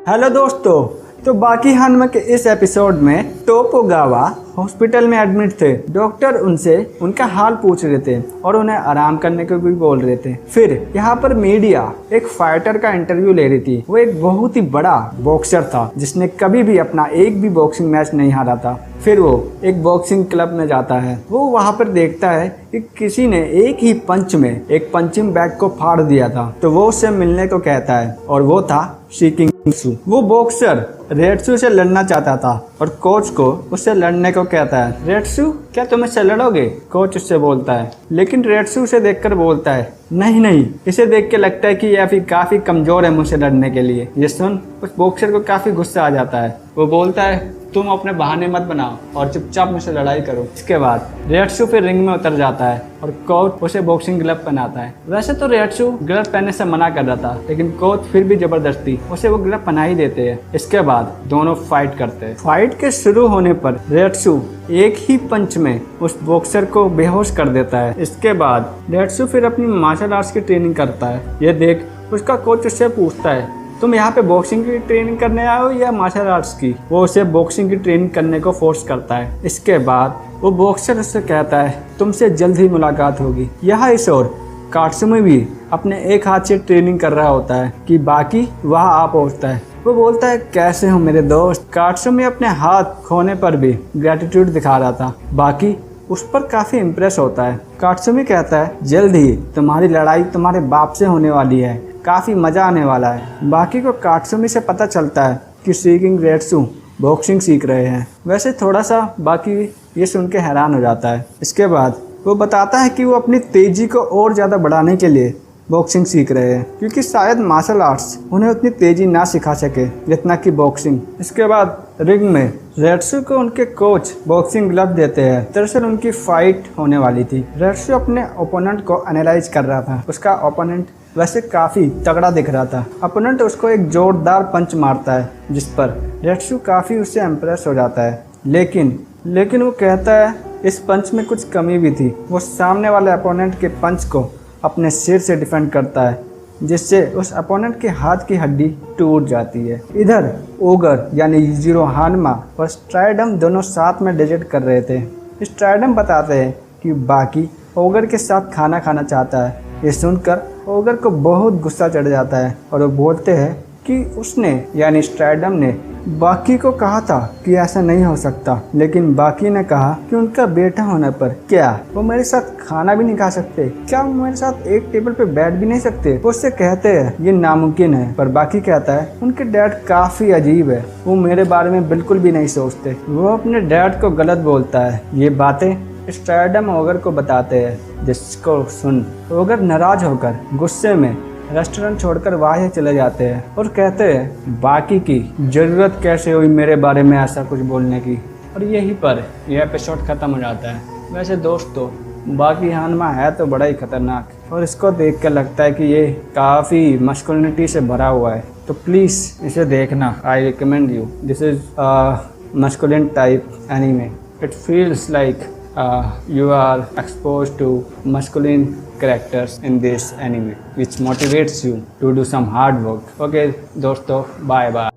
Hello दोस्तों, तो बाकी हनम के इस एपिसोड में टोकुगावा हॉस्पिटल में एडमिट थे। डॉक्टर उनसे उनका हाल पूछ रहे थे और उन्हें आराम करने को भी बोल रहे थे। फिर यहाँ पर मीडिया एक फाइटर का इंटरव्यू ले रही थी। वो एक बहुत ही बड़ा बॉक्सर था जिसने कभी भी अपना एक भी बॉक्सिंग मैच नहीं हारा था। फिर वो एक बॉक्सिंग क्लब में जाता है। वो वहाँ पर देखता है कि किसी ने एक ही पंच में एक पंचिंग बैग को फाड़ दिया था। तो वो उससे मिलने को कहता है और वो था शिकिंग सू। वो बॉक्सर रेडसू से लड़ना चाहता था और कोच को उससे लड़ने को कहता है। रेडसू, क्या तुम इससे लड़ोगे? कोच उससे बोलता है, लेकिन रेडसू उसे देखकर बोलता है, नहीं नहीं, इसे देख के लगता है कि यह अभी काफी कमजोर है मुझसे लड़ने के लिए। ये सुन उस बॉक्सर को काफी गुस्सा आ जाता है। वो बोलता है, तुम अपने बहाने मत बनाओ और चुपचाप मुझसे लड़ाई करो। इसके बाद रेडसू फिर रिंग में उतर जाता है और कोच उसे बॉक्सिंग ग्लव पहनाता है। वैसे तो रेडसू ग्लव पहनने से मना कर रहा था, लेकिन कोच फिर भी जबरदस्ती उसे वो ग्लव पहना ही देते हैं। इसके बाद दोनों फाइट करते हैं। फाइट के शुरू होने पर रेडसू एक ही पंच में उस बॉक्सर को बेहोश कर देता है। इसके बाद रेडसू फिर अपनी मार्शल आर्ट्स की ट्रेनिंग करता है। ये देख उसका कोच उससे पूछता है, तुम यहाँ पे बॉक्सिंग की ट्रेनिंग करने आए हो या मार्शल आर्ट्स की? वो उसे बॉक्सिंग की ट्रेनिंग करने को फोर्स करता है। इसके बाद वो बॉक्सर उससे कहता है, तुमसे जल्द ही मुलाकात होगी। यहाँ इस ओर कात्सुमी भी अपने एक हाथ से ट्रेनिंग कर रहा होता है कि बाकी वहाँ आ पहुँचता है। वो बोलता है, कैसे हो मेरे दोस्त? कात्सुमी अपने हाथ खोने पर भी ग्रेटिट्यूड दिखा रहा था। बाकी उस पर काफी इम्प्रेस होता है। कात्सुमी कहता है, जल्द ही तुम्हारी लड़ाई तुम्हारे बाप से होने वाली है, काफी मजा आने वाला है। बाकी को कात्सुमी से पता चलता है कि शिकिंग रेडसू बॉक्सिंग सीख रहे हैं। वैसे थोड़ा सा बाकी ये सुन के हैरान हो जाता है। इसके बाद वो बताता है कि वो अपनी तेजी को और ज़्यादा बढ़ाने के लिए बॉक्सिंग सीख रहे हैं, क्योंकि शायद मार्शल आर्ट्स उन्हें उतनी तेजी ना सिखा सके जितना कि बॉक्सिंग। इसके बाद रिंग में रेडसू को उनके कोच बॉक्सिंग ग्लव देते हैं। दरअसल उनकी फाइट होने वाली थी। रेडसू अपने ओपोनेंट को एनालाइज कर रहा था। उसका ओपोनेंट वैसे काफ़ी तगड़ा दिख रहा था। ओपोनेंट उसको एक जोरदार पंच मारता है जिस पर रेडसू काफ़ी उससे इम्प्रेस हो जाता है। लेकिन वो कहता है इस पंच में कुछ कमी भी थी। वो सामने वाले ओपोनेंट के पंच को अपने सिर से डिफेंड करता है, जिससे उस अपोनेंट के हाथ की हड्डी टूट जाती है। इधर ओगर यानी यूजिरो हानमा और स्ट्राइडम दोनों साथ में डिजेट कर रहे थे। स्ट्राइडम बताते हैं कि बाकी ओगर के साथ खाना खाना चाहता है। ये सुनकर ओगर को बहुत गुस्सा चढ़ जाता है और वो बोलते हैं कि उसने यानी स्ट्राइडम ने बाकी को कहा था कि ऐसा नहीं हो सकता, लेकिन बाकी ने कहा कि उनका बेटा होने पर क्या वो मेरे साथ खाना भी नहीं खा सकते? क्या वो मेरे साथ एक टेबल पे बैठ भी नहीं सकते? वो उससे कहते हैं ये नामुमकिन है, पर बाकी कहता है उनके डैड काफी अजीब है, वो मेरे बारे में बिल्कुल भी नहीं सोचते। वो अपने डैड को गलत बोलता है। ये बातें स्ट्राइडम ओगर को बताते हैं, जिसको सुन ओगर नाराज होकर गुस्से में रेस्टोरेंट छोड़कर वहाँ चले जाते हैं और कहते हैं बाकी की ज़रूरत कैसे हुई मेरे बारे में ऐसा कुछ बोलने की। और यहीं पर यह एपिसोड ख़त्म हो जाता है। वैसे दोस्तों, बाकी हानमा है तो बड़ा ही खतरनाक और इसको देख कर लगता है कि ये काफ़ी मस्कुलिनिटी से भरा हुआ है। तो प्लीज़ इसे देखना। I recommend you. This is masculine type anime. It feels like you are exposed to masculine characters in this anime, which motivates you to do some hard work. Okay दोस्तों, bye bye.